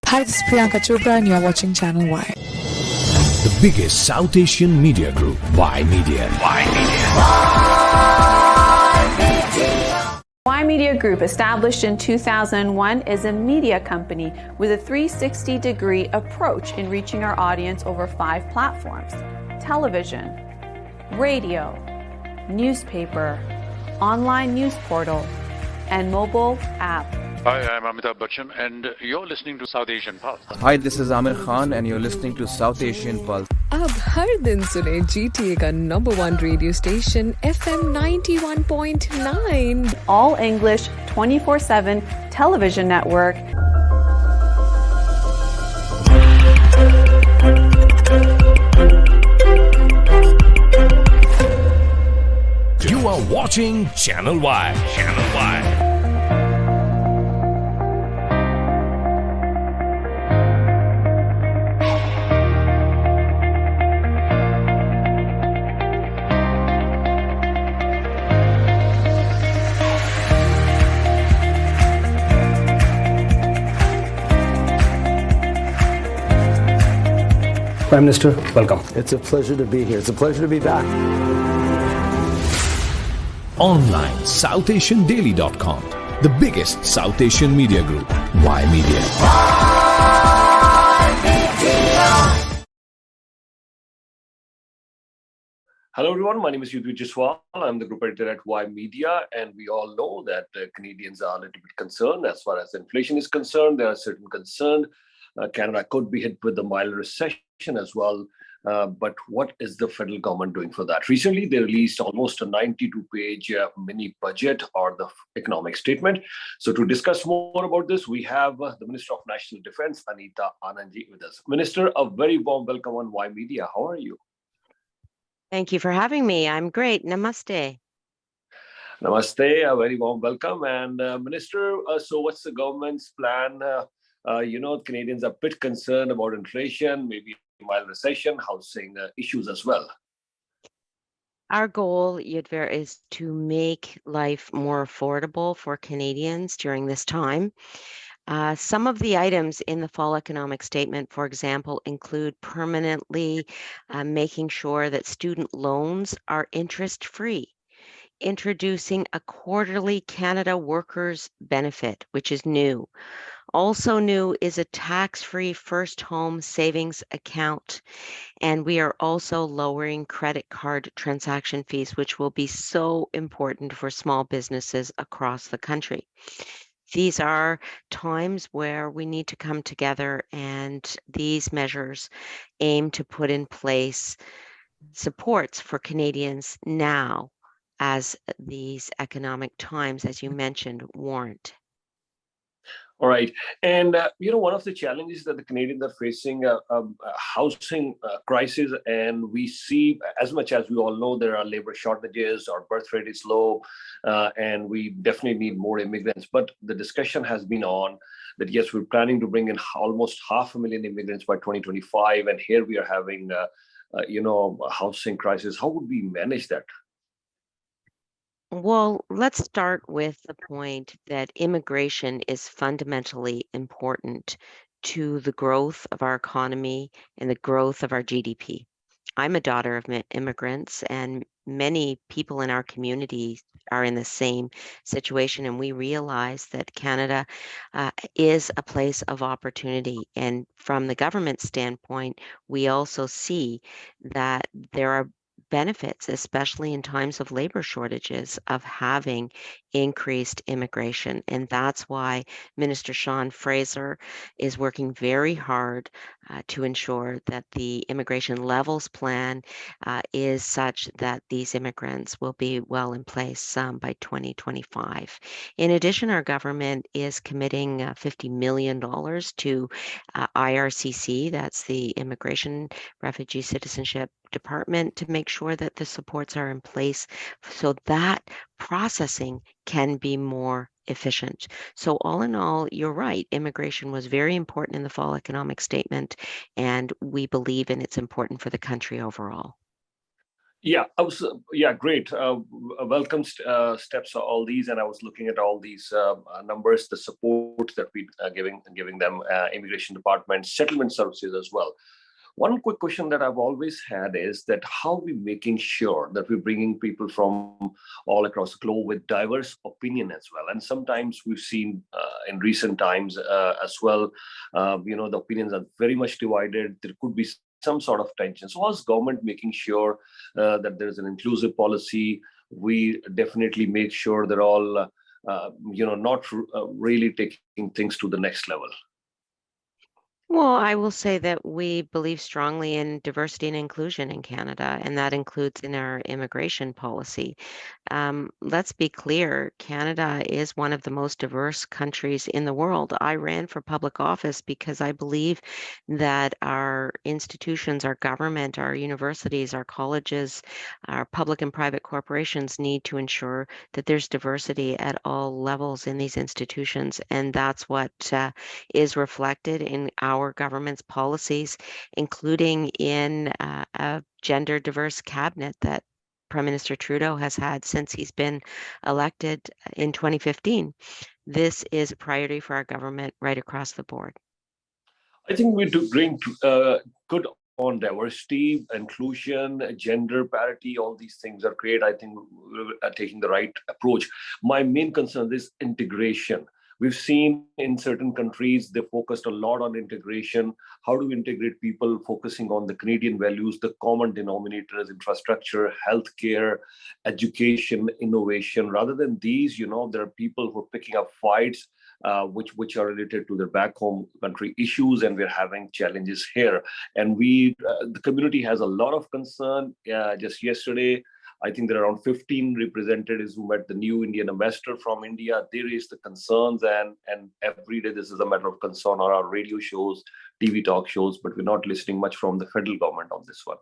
Hi, this is Priyanka Chopra and you're watching Channel Y. The biggest South Asian media group, Y Media. Y Media Group, established in 2001, is a media company with a 360-degree approach in reaching our audience over 5 platforms: television, radio, newspaper, online news portal, and mobile app. Hi, I'm Amitabh Bachchan, and you're listening to South Asian Pulse. Hi, this is Amir Khan, and you're listening to South Asian Pulse. अब हर दिन सुने GTA का #1 radio station FM 91.9. All English, 24/7 television network. You are watching Channel Y. Channel Y. Prime Minister, welcome. It's a pleasure to be here. It's a pleasure to be back. Online, SouthAsianDaily.com. The biggest South Asian media group, Y Media. Hello everyone, my name is Jadoo. I'm the group editor at Y Media, and we all know that Canadians are a little bit concerned as far as inflation is concerned. There are certain concerns. Canada could be hit with a mild recession as well. But what is the federal government doing for that? Recently, they released almost a 92-page mini budget or the economic statement. So to discuss more about this, we have the Minister of National Defense, Anand with us. Minister, a very warm welcome on Y Media. How are you? Thank you for having me. I'm great. Namaste. Namaste, a very warm welcome. And Minister, so what's the government's plan? Canadians are a bit concerned about inflation, maybe mild recession, housing issues as well. Our goal, Yudhvir, is to make life more affordable for Canadians during this time. Some of the items in the fall economic statement, for example, include permanently making sure that student loans are interest-free, introducing a quarterly Canada Workers Benefit, which is new. Also new is a tax-free first home savings account. And we are also lowering credit card transaction fees, which will be so important for small businesses across the country. These are times where we need to come together, and these measures aim to put in place supports for Canadians now as these economic times, as you mentioned, warrant. All right. And, one of the challenges that the Canadians are facing a housing crisis, and we see, as much as we all know, there are labor shortages, our birth rate is low, and we definitely need more immigrants. But the discussion has been on that, yes, we're planning to bring in almost 500,000 immigrants by 2025, and here we are having, a housing crisis. How would we manage that? Well, let's start with the point that immigration is fundamentally important to the growth of our economy and the growth of our GDP. I'm a daughter of immigrants, and many people in our community are in the same situation, and we realize that Canada is a place of opportunity. And from the government standpoint, we also see that there are benefits, especially in times of labor shortages, of having increased immigration. And that's why Minister Sean Fraser is working very hard to ensure that the immigration levels plan is such that these immigrants will be well in place by 2025. In addition, our government is committing $50 million to IRCC, that's the Immigration, Refugee, Citizenship Department, to make sure that the supports are in place so that processing can be more efficient. So all in all, you're right. Immigration was very important in the fall economic statement, and we believe in it's important for the country overall. Yeah, I was. Yeah, great. Welcome steps are all these, and I was looking at all these numbers, the support that we giving them, immigration department, settlement services as well. One quick question that I've always had is that how are we making sure that we're bringing people from all across the globe with diverse opinion as well? And sometimes we've seen in recent times as well, the opinions are very much divided. There could be some sort of tension. So how's government making sure that there's an inclusive policy? We definitely make sure they're all, not really taking things to the next level. Well, I will say that we believe strongly in diversity and inclusion in Canada, and that includes in our immigration policy. Let's be clear, Canada is one of the most diverse countries in the world. I ran for public office because I believe that our institutions, our government, our universities, our colleges, our public and private corporations need to ensure that there's diversity at all levels in these institutions. And that's what is reflected in our government's policies, including in a gender diverse cabinet that Prime Minister Trudeau has had since he's been elected in 2015. This is a priority for our government right across the board. I think we're doing good on diversity, inclusion, gender parity. All these things are great. I think we're taking the right approach. My main concern is integration. We've seen in certain countries, they focused a lot on integration. How do we integrate people focusing on the Canadian values, the common denominators, infrastructure, healthcare, education, innovation? Rather than these, there are people who are picking up fights which are related to their back home country issues, and we're having challenges here. And the community has a lot of concern. Just yesterday, I think there are around 15 representatives who met the new Indian ambassador from India. They raised the concerns, and every day this is a matter of concern on our radio shows, TV talk shows, but we're not listening much from the federal government on this one.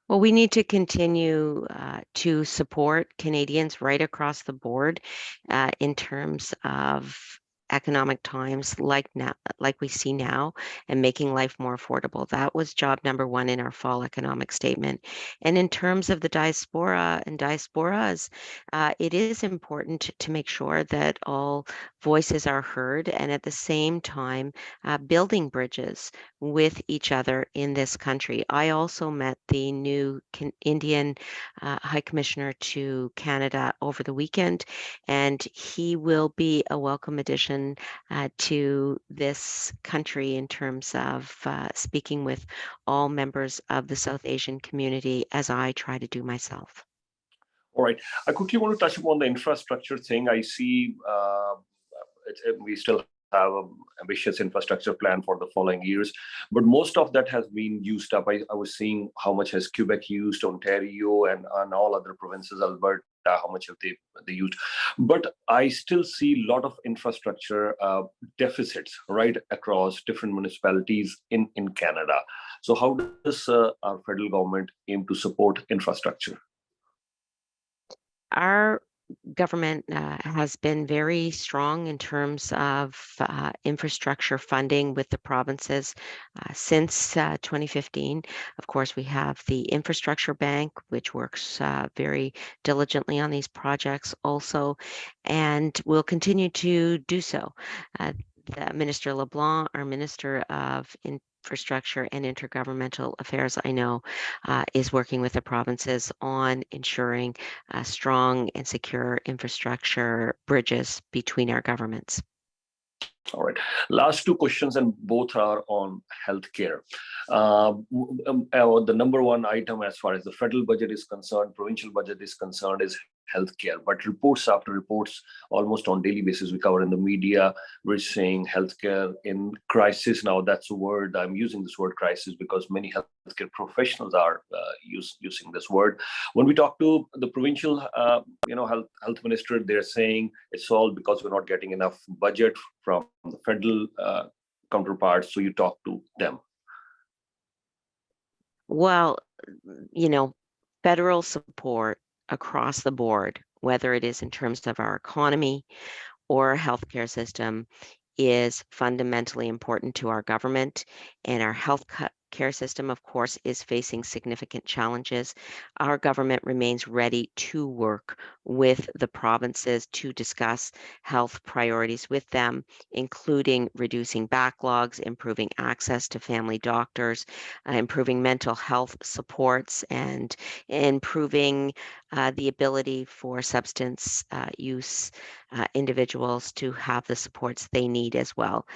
Well, we need to continue to support Canadians right across the board in terms of economic times like now, like we see now, and making life more affordable. That was job number one in our fall economic statement. And in terms of the diaspora and diasporas, it is important to make sure that all voices are heard, and at the same time, building bridges with each other in this country. I also met the new Indian High Commissioner to Canada over the weekend, and he will be a welcome addition to this country in terms of speaking with all members of the South Asian community, as I try to do myself. All right. I quickly want to touch upon the infrastructure thing. I see we still have an ambitious infrastructure plan for the following years, but most of that has been used up. I was seeing how much has Quebec used, Ontario, and all other provinces, Alberta, how much have they used. But I still see a lot of infrastructure deficits right across different municipalities in Canada. So how does our federal government aim to support infrastructure? Our government has been very strong in terms of infrastructure funding with the provinces since 2015. Of course, we have the Infrastructure Bank, which works very diligently on these projects also, and will continue to do so. The Minister LeBlanc, our Minister of Infrastructure and Intergovernmental Affairs, I know, is working with the provinces on ensuring strong and secure infrastructure bridges between our governments. All right. Last two questions, and both are on healthcare. The number one item as far as the federal budget is concerned, provincial budget is concerned, is healthcare. But reports after reports, almost on daily basis, we cover in the media, we're saying healthcare in crisis. Now, that's a word, I'm using this word crisis because many healthcare professionals are using this word. When we talk to the provincial health minister, they're saying it's all because we're not getting enough budget from the federal counterparts. So you talk to them. Well, federal support across the board, whether it is in terms of our economy or our healthcare system, is fundamentally important to our government, and our care system, of course, is facing significant challenges. Our government remains ready to work with the provinces to discuss health priorities with them, including reducing backlogs, improving access to family doctors, improving mental health supports, and improving the ability for substance use individuals to have the supports they need as well.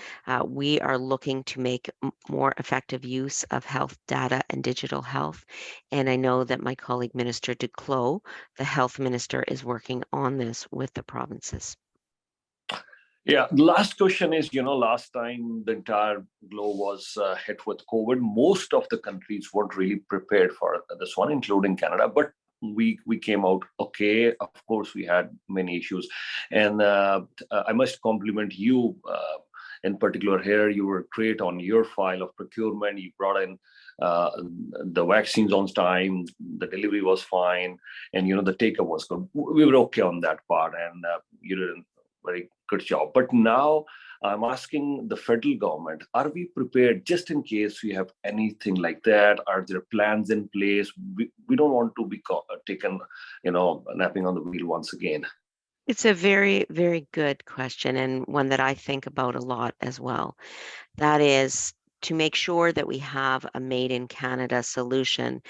We are looking to make more effective use of health data and digital health. And I know that my colleague, Minister Duclos, the health minister, is working on this with the provinces. Yeah, the last question is, last time the entire globe was hit with COVID, most of the countries weren't really prepared for this one, including Canada, but we came out okay. Of course, we had many issues. And I must compliment you in particular here. You were great on your file of procurement. You brought in the vaccines on time, the delivery was fine, and the take-up was good. We were okay on that part, and you did a very good job. But now I'm asking the federal government, are we prepared just in case we have anything like that? Are there plans in place? We don't want to be taken, napping on the wheel once again. It's a very, very good question, and one that I think about a lot as well. That is to make sure that we have a made in Canada solution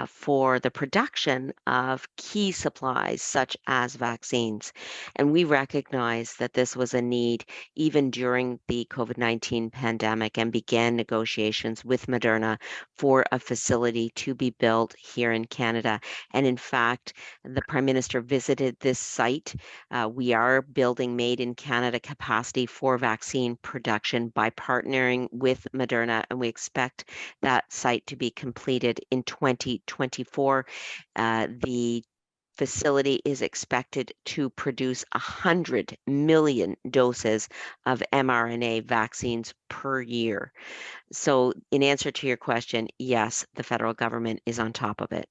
for the production of key supplies such as vaccines. And we recognize that this was a need even during the COVID-19 pandemic and began negotiations with Moderna for a facility to be built here in Canada. And in fact, the Prime Minister visited this site. We are building made in Canada capacity for vaccine production by partnering with Moderna, and we expect that site to be completed in 2024. The facility is expected to produce 100 million doses of mRNA vaccines per year. So in answer to your question, yes, the federal government is on top of it.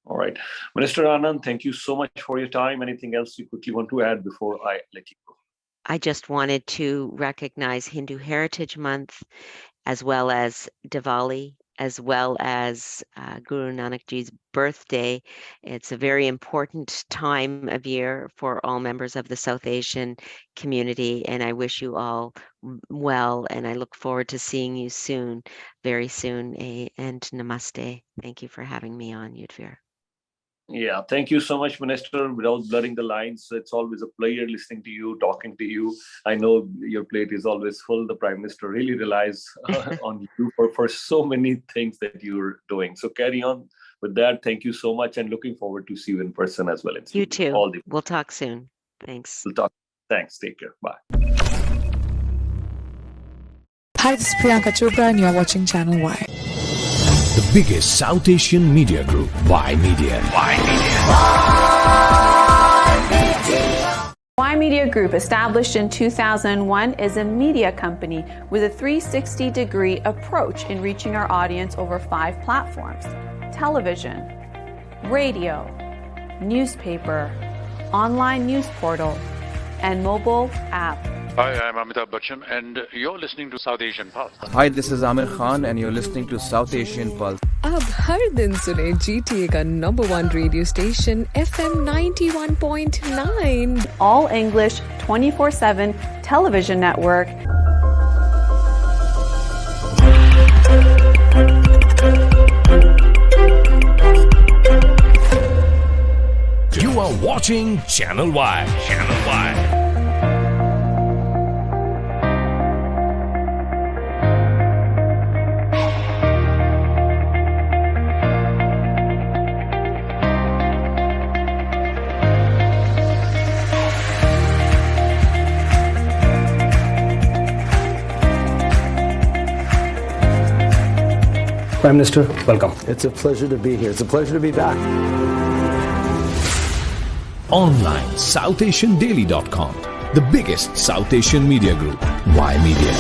All right. Minister Anand, thank you so much for your time. Anything else you quickly want to add before I let you go? I just wanted to recognize Hindu Heritage Month, as well as Diwali, as well as Guru Nanak Ji's birthday. It's a very important time of year for all members of the South Asian community, and I wish you all well, and I look forward to seeing you soon, very soon, and namaste. Thank you for having me on, Yudhvir. Yeah, thank you so much, Minister. Without blurring the lines, it's always a pleasure listening to you, talking to you. I know your plate is always full. The Prime Minister really relies on you for so many things that you're doing. So carry on with that. Thank you so much, and looking forward to see you in person as well. You too. We'll talk soon. Thanks. We'll talk. Thanks. Take care. Bye. Hi, this is Priyanka Chopra, and you're watching Channel Y. The biggest South Asian media group, Y Media. Y Media Group, established in 2001, is a media company with a 360-degree approach in reaching our audience over 5 platforms: television, radio, newspaper, online news portal, and mobile app. Hi, I'm Amitabh Bachchan, and you're listening to South Asian Pulse. Hi, this is Amir Khan, and you're listening to South Asian Pulse. अब हर दिन सुने GTA का number 1 radio station FM 91.9, All English 24/7 television network. You are watching Channel Y. Channel Y. Prime Minister, welcome. It's a pleasure to be here. It's a pleasure to be back. Online, SouthAsianDaily.com. The biggest South Asian media group, Y Media.